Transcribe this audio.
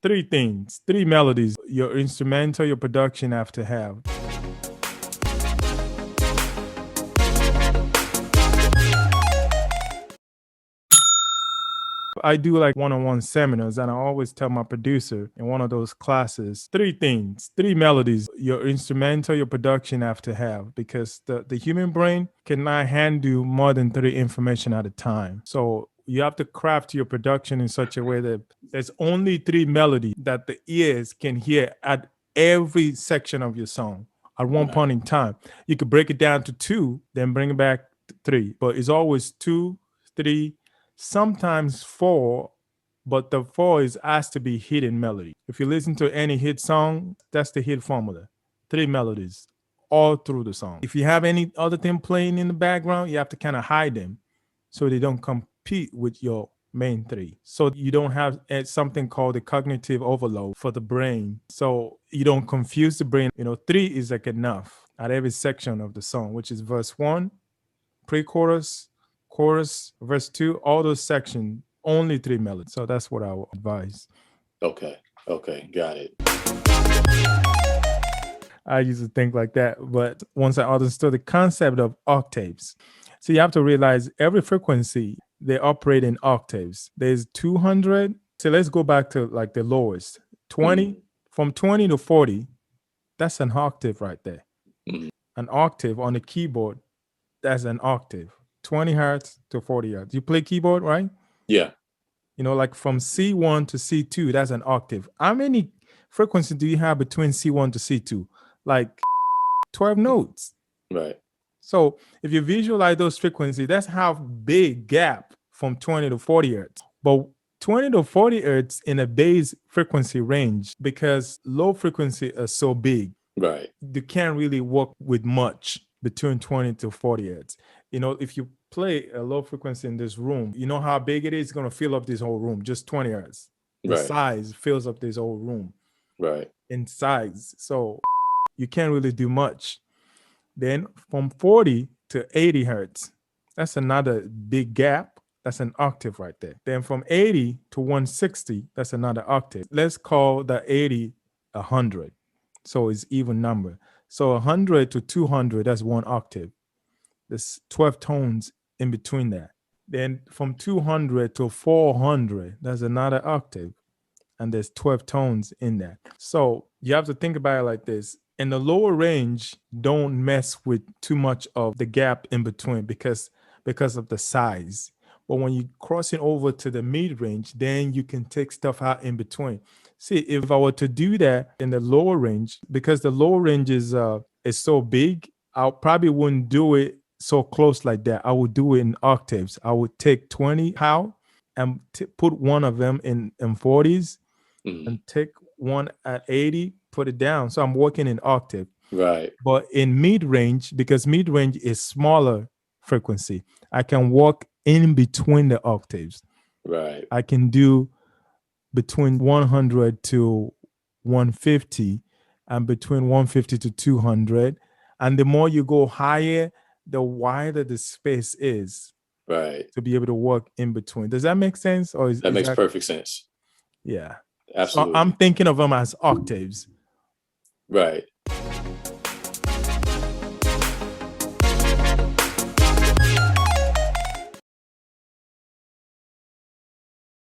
Three things, three melodies your instrumental, your production have to have. I do like one-on-one seminars, and I always tell my producer in one of those classes, three things, three melodies your instrumental, your production have to have, because the human brain cannot handle more than three information at a time. So you have to craft your production in such a way that there's only three melodies that the ears can hear at every section of your song at one point in time. You could break it down to two, then bring it back to three, but it's always two, three, sometimes four, but the four is asked to be hidden melody. If you listen to any hit song, that's the hit formula. Three melodies all through the song. If you have any other thing playing in the background, you have to kind of hide them so they don't compete with your main three. So you don't have something called the cognitive overload for the brain. So you don't confuse the brain. Three is like enough at every section of the song, which is verse one, pre-chorus, chorus, verse two, all those sections, only three melodies. So that's what I would advise. Okay, got it. I used to think like that, but once I understood the concept of octaves, so you have to realize every frequency, they operate in octaves. There's 200. So let's go back to like the lowest 20, from 20 to 40. That's an octave right there. An octave on the keyboard, that's an octave. 20 hertz to 40 hertz. You play keyboard, right? Yeah. Like from C1 to C2, that's an octave. How many frequencies do you have between C1 to C2? Like 12 notes. Right. So if you visualize those frequencies, that's how big gap from 20 to 40 hertz. But 20 to 40 hertz in a bass frequency range, because low frequency is so big. Right. You can't really work with much between 20 to 40 hertz. If you play a low frequency in this room, you know how big it is? It's going to fill up this whole room, just 20 hertz. The size fills up this whole room. Right. In size. So you can't really do much. Then from 40 to 80 hertz, that's another big gap. That's an octave right there. Then from 80 to 160, that's another octave. Let's call the 80 100. So it's even number. So 100 to 200, that's one octave. There's 12 tones in between that. Then from 200 to 400, that's another octave. And there's 12 tones in that. So you have to think about it like this. In the lower range, don't mess with too much of the gap in between because of the size. But when you cross it over to the mid range, then you can take stuff out in between. See, if I were to do that in the lower range, because the lower range is so big, I probably wouldn't do it so close like that. I would do it in octaves. I would take 20 out and put one of them in 40s and take one at 80, put it down. So I'm working in octave. Right. But in mid-range, because mid-range is smaller frequency, I can work in between the octaves. Right. I can do between 100 to 150 and between 150 to 200. And the more you go higher, the wider the space is. Right. To be able to work in between. Does that make sense? Or that makes perfect sense. Yeah. Absolutely. So I'm thinking of them as octaves. Right.